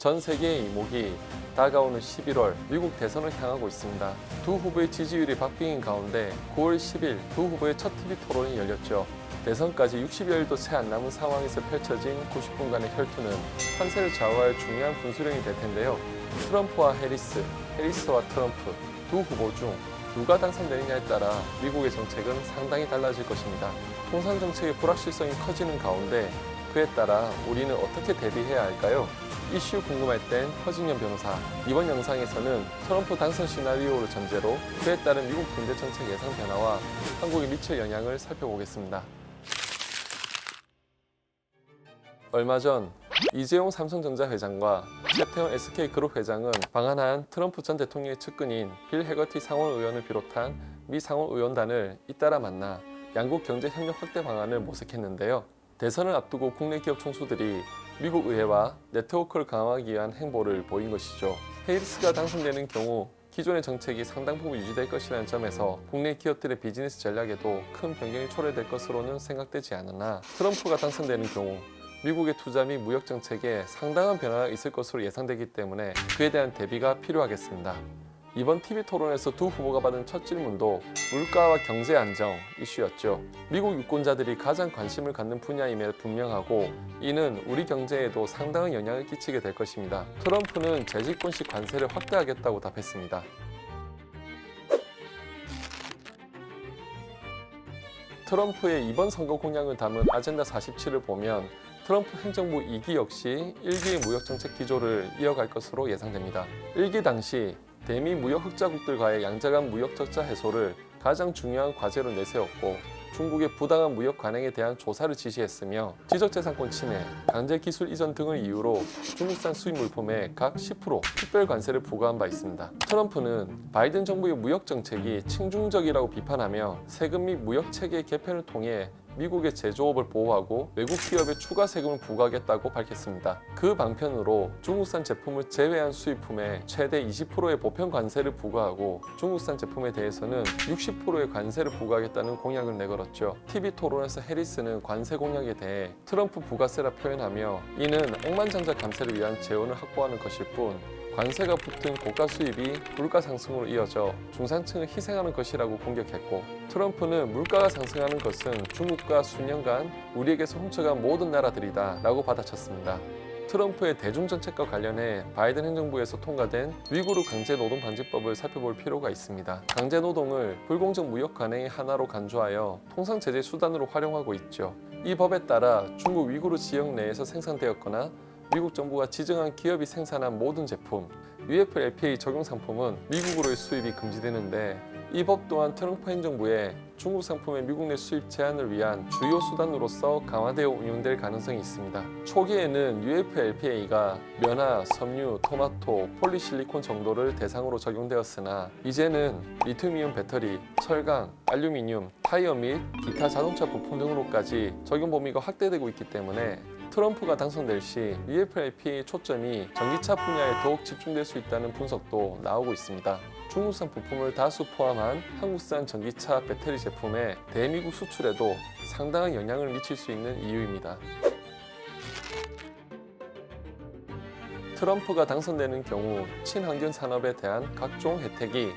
전 세계의 이목이 다가오는 11월 미국 대선을 향하고 있습니다. 두 후보의 지지율이 박빙인 가운데 9월 10일 두 후보의 첫 TV 토론이 열렸죠. 대선까지 60여일도 채 안 남은 상황에서 펼쳐진 90분간의 혈투는 판세를 좌우할 중요한 분수령이 될 텐데요. 트럼프와 해리스, 해리스와 트럼프 두 후보 중 누가 당선되느냐에 따라 미국의 정책은 상당히 달라질 것입니다. 통상 정책의 불확실성이 커지는 가운데 그에 따라 우리는 어떻게 대비해야 할까요? 이슈 궁금할 땐 허진영 변호사. 이번 영상에서는 트럼프 당선 시나리오를 전제로 그에 따른 미국 경제 정책 예상 변화와 한국에 미칠 영향을 살펴보겠습니다. 얼마 전 이재용 삼성전자 회장과 최태원 SK그룹 회장은 방한한 트럼프 전 대통령의 측근인 빌 해거티 상원 의원을 비롯한 미 상원 의원단을 잇따라 만나 양국 경제 협력 확대 방안을 모색했는데요. 대선을 앞두고 국내 기업 총수들이 미국 의회와 네트워크를 강화하기 위한 행보를 보인 것이죠. 해리스가 당선되는 경우 기존의 정책이 상당 부분 유지될 것이라는 점에서 국내 기업들의 비즈니스 전략에도 큰 변경이 초래될 것으로는 생각되지 않으나 트럼프가 당선되는 경우 미국의 투자 및 무역 정책에 상당한 변화가 있을 것으로 예상되기 때문에 그에 대한 대비가 필요하겠습니다. 이번 TV 토론에서 두 후보가 받은 첫 질문도 물가와 경제 안정 이슈였죠. 미국 유권자들이 가장 관심을 갖는 분야임에 분명하고 이는 우리 경제에도 상당한 영향을 끼치게 될 것입니다. 트럼프는 재집권 시 관세를 확대하겠다고 답했습니다. 트럼프의 이번 선거 공약을 담은 아젠다 47을 보면 트럼프 행정부 2기 역시 1기의 무역 정책 기조를 이어갈 것으로 예상됩니다. 1기 당시 대미 무역 흑자국들과의 양자간 무역 적자 해소를 가장 중요한 과제로 내세웠고 중국의 부당한 무역 관행에 대한 조사를 지시했으며 지적재산권 침해, 강제 기술 이전 등을 이유로 중국산 수입 물품에 각 10% 특별 관세를 부과한 바 있습니다. 트럼프는 바이든 정부의 무역 정책이 친중적이라고 비판하며 세금 및 무역 체계 개편을 통해 미국의 제조업을 보호하고 외국 기업에 추가 세금을 부과하겠다고 밝혔습니다. 그 방편으로 중국산 제품을 제외한 수입품에 최대 20%의 보편 관세를 부과하고 중국산 제품에 대해서는 60%의 관세를 부과하겠다는 공약을 내걸었죠. TV 토론에서 해리스는 관세 공약에 대해 트럼프 부가세라 표현하며 이는 억만장자 감세를 위한 재원을 확보하는 것일 뿐 관세가 붙은 고가 수입이 물가 상승으로 이어져 중산층을 희생하는 것이라고 공격했고 트럼프는 물가가 상승하는 것은 중국과 수년간 우리에게서 훔쳐간 모든 나라들이다 라고 받아쳤습니다. 트럼프의 대중정책과 관련해 바이든 행정부에서 통과된 위구르 강제노동방지법을 살펴볼 필요가 있습니다. 강제노동을 불공정 무역 관행의 하나로 간주하여 통상제재 수단으로 활용하고 있죠. 이 법에 따라 중국 위구르 지역 내에서 생산되었거나 미국 정부가 지정한 기업이 생산한 모든 제품, UFLPA 적용 상품은 미국으로의 수입이 금지되는데 이 법 또한 트럼프 행정부의 중국 상품의 미국 내 수입 제한을 위한 주요 수단으로서 강화되어 운용될 가능성이 있습니다. 초기에는 UFLPA가 면화, 섬유, 토마토, 폴리실리콘 정도를 대상으로 적용되었으나 이제는 리튬이온 배터리, 철강, 알루미늄, 타이어 및 기타 자동차 부품 등으로까지 적용 범위가 확대되고 있기 때문에 트럼프가 당선될 시 UFLPA의 초점이 전기차 분야에 더욱 집중될 수 있다는 분석도 나오고 있습니다. 중국산 부품을 다수 포함한 한국산 전기차 배터리 제품의 대미국 수출에도 상당한 영향을 미칠 수 있는 이유입니다. 트럼프가 당선되는 경우 친환경 산업에 대한 각종 혜택이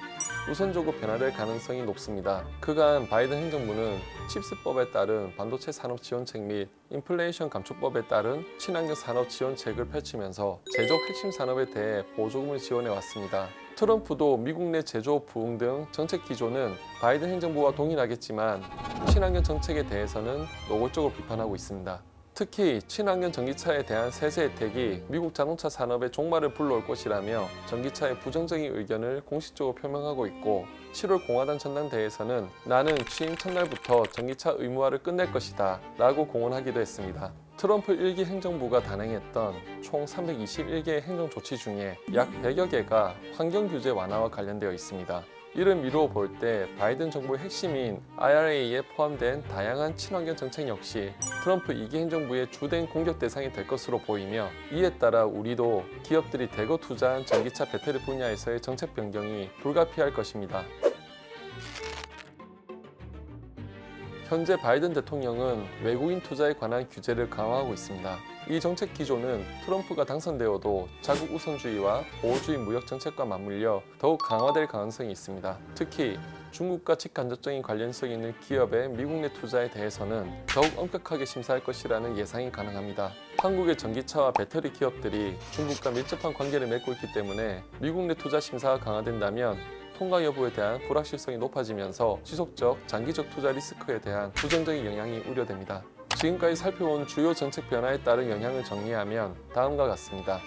우선적으로 변화될 가능성이 높습니다. 그간 바이든 행정부는 칩스법에 따른 반도체 산업 지원책 및 인플레이션 감축법에 따른 친환경 산업 지원책을 펼치면서 제조업 핵심 산업에 대해 보조금을 지원해 왔습니다. 트럼프도 미국 내 제조업 부흥 등 정책 기조는 바이든 행정부와 동일하겠지만 친환경 정책에 대해서는 노골적으로 비판하고 있습니다. 특히 친환경 전기차에 대한 세제 혜택이 미국 자동차 산업의 종말을 불러올 것이라며 전기차의 부정적인 의견을 공식적으로 표명하고 있고 7월 공화당 전당대회에서는 나는 취임 첫날부터 전기차 의무화를 끝낼 것이다 라고 공언하기도 했습니다. 트럼프 1기 행정부가 단행했던 총 321개의 행정 조치 중에 약 100여 개가 환경 규제 완화와 관련되어 있습니다. 이를 미루어 볼 때 바이든 정부의 핵심인 IRA에 포함된 다양한 친환경 정책 역시 트럼프 2기 행정부의 주된 공격 대상이 될 것으로 보이며 이에 따라 우리도 기업들이 대거 투자한 전기차 배터리 분야에서의 정책 변경이 불가피할 것입니다. 현재 바이든 대통령은 외국인 투자에 관한 규제를 강화하고 있습니다. 이 정책 기조는 트럼프가 당선되어도 자국 우선주의와 보호주의 무역 정책과 맞물려 더욱 강화될 가능성이 있습니다. 특히 중국과 직간접적인 관련성이 있는 기업의 미국 내 투자에 대해서는 더욱 엄격하게 심사할 것이라는 예상이 가능합니다. 한국의 전기차와 배터리 기업들이 중국과 밀접한 관계를 맺고 있기 때문에 미국 내 투자 심사가 강화된다면 통과 여부에 대한 불확실성이 높아지면서 지속적 장기적 투자 리스크에 대한 부정적인 영향이 우려됩니다. 지금까지 살펴본 주요 정책 변화에 따른 영향을 정리하면 다음과 같습니다.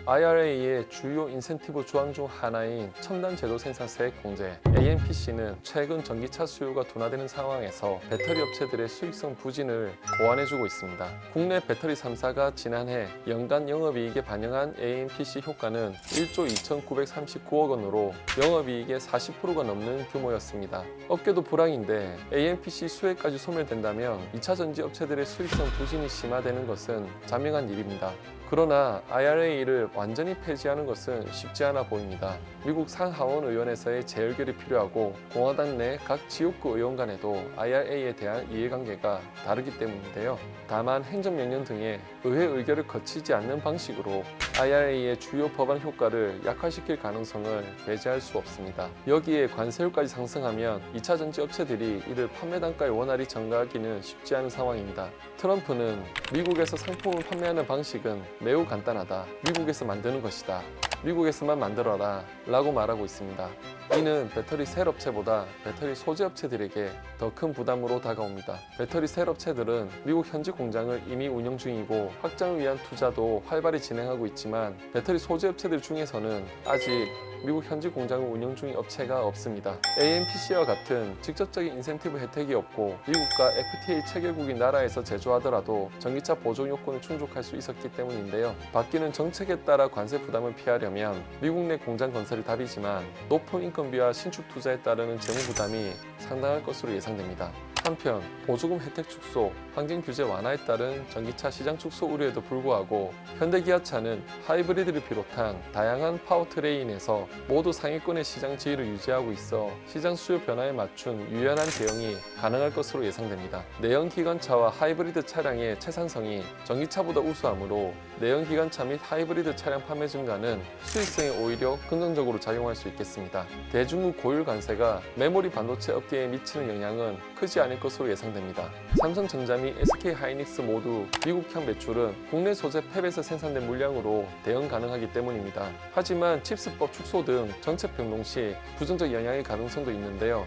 IRA의 주요 인센티브 조항 중 하나인 첨단 제조 생산세액 공제 AMPC는 최근 전기차 수요가 둔화되는 상황에서 배터리 업체들의 수익성 부진을 보완해주고 있습니다. 국내 배터리 3사가 지난해 연간 영업이익에 반영한 AMPC 효과는 1조 2,939억 원으로 영업이익의 40%가 넘는 규모였습니다. 업계도 불황인데 AMPC 수혜까지 소멸된다면 2차 전지 업체들의 수익성 부진이 심화되는 것은 자명한 일입니다. 그러나 IRA를 완전히 폐지하는 것은 쉽지 않아 보입니다. 미국 상하원 의원에서의 재결결이 필요하고 공화당 내 각 지역구 의원 간에도 IRA에 대한 이해관계가 다르기 때문인데요. 다만 행정명령 등의 의회 의결을 거치지 않는 방식으로 IRA의 주요 법안 효과를 약화시킬 가능성을 배제할 수 없습니다. 여기에 관세율까지 상승하면 2차 전지 업체들이 이를 판매 단가의 원활히 전가하기는 쉽지 않은 상황입니다. 트럼프는 미국에서 상품을 판매하는 방식은 매우 간단하다. 미국에서 만드는 것이다. 미국에서만 만들어라 라고 말하고 있습니다. 이는 배터리 셀 업체보다 배터리 소재 업체들에게 더 큰 부담으로 다가옵니다. 배터리 셀 업체들은 미국 현지 공장을 이미 운영 중이고 확장을 위한 투자도 활발히 진행하고 있지만 배터리 소재 업체들 중에서는 아직 미국 현지 공장을 운영 중인 업체가 없습니다. AMPC와 같은 직접적인 인센티브 혜택이 없고 미국과 FTA 체결국인 나라에서 제조하더라도 전기차 보조 요건을 충족할 수 있었기 때문인데요. 바뀌는 정책에 따라 관세 부담을 피하려면 미국 내 공장 건설이 답이지만 높은 인건비와 신축 투자에 따르는 재무 부담이 상당할 것으로 예상됩니다. 한편 보조금 혜택 축소, 환경 규제 완화에 따른 전기차 시장 축소 우려에도 불구하고 현대기아차는 하이브리드를 비롯한 다양한 파워트레인에서 모두 상위권의 시장 지위를 유지하고 있어 시장 수요 변화에 맞춘 유연한 대응이 가능할 것으로 예상됩니다. 내연기관차와 하이브리드 차량의 채산성이 전기차보다 우수하므로 내연기관차 및 하이브리드 차량 판매 증가는 수익성에 오히려 긍정적으로 작용할 수 있겠습니다. 대중국 고율 관세가 메모리 반도체 업계에 미치는 영향은 크지 않을 것으로 예상됩니다. 삼성전자 및 SK하이닉스 모두 미국형 매출은 국내 소재 팹에서 생산된 물량으로 대응 가능하기 때문입니다. 하지만 칩스법 축소 등 정책 변동 시 부정적 영향의 가능성도 있는데요.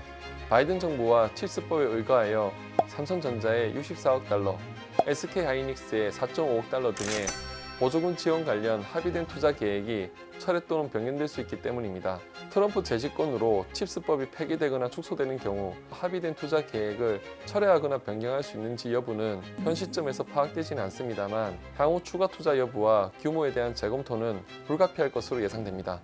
바이든 정부와 칩스법에 의거하여 삼성전자의 64억 달러, SK하이닉스의 4.5억 달러 등의 보조금 지원 관련 합의된 투자 계획이 철회 또는 변경될 수 있기 때문입니다. 트럼프 재집권으로 칩스법이 폐기되거나 축소되는 경우 합의된 투자 계획을 철회하거나 변경할 수 있는지 여부는 현 시점에서 파악되지는 않습니다만 향후 추가 투자 여부와 규모에 대한 재검토는 불가피할 것으로 예상됩니다.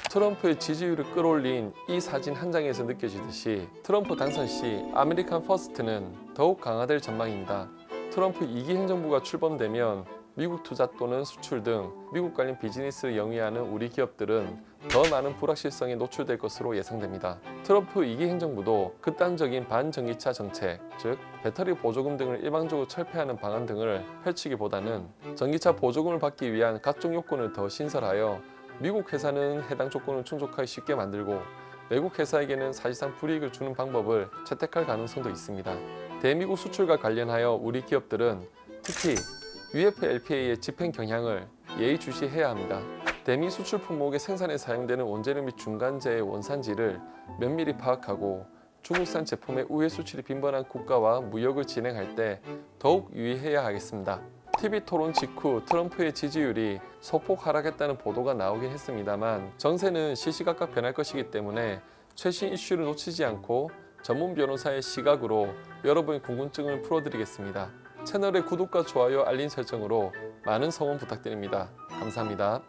트럼프의 지지율을 끌어올린 이 사진 한 장에서 느껴지듯이 트럼프 당선 시 아메리칸 퍼스트는 더욱 강화될 전망입니다. 트럼프 2기 행정부가 출범되면 미국 투자 또는 수출 등 미국 관련 비즈니스를 영위하는 우리 기업들은 더 많은 불확실성에 노출될 것으로 예상됩니다. 트럼프 2기 행정부도 극단적인 반전기차 정책, 즉 배터리 보조금 등을 일방적으로 철폐하는 방안 등을 펼치기보다는 전기차 보조금을 받기 위한 각종 요건을 더 신설하여 미국 회사는 해당 조건을 충족하기 쉽게 만들고 외국 회사에게는 사실상 불이익을 주는 방법을 채택할 가능성도 있습니다. 대미국 수출과 관련하여 우리 기업들은 특히 UFLPA의 집행 경향을 예의주시해야 합니다. 대미 수출 품목의 생산에 사용되는 원재료 및 중간재의 원산지를 면밀히 파악하고 중국산 제품의 우회 수출이 빈번한 국가와 무역을 진행할 때 더욱 유의해야 하겠습니다. TV 토론 직후 트럼프의 지지율이 소폭 하락했다는 보도가 나오긴 했습니다만 정세는 시시각각 변할 것이기 때문에 최신 이슈를 놓치지 않고 전문 변호사의 시각으로 여러분의 궁금증을 풀어드리겠습니다. 채널의 구독과 좋아요, 알림 설정으로 많은 성원 부탁드립니다. 감사합니다.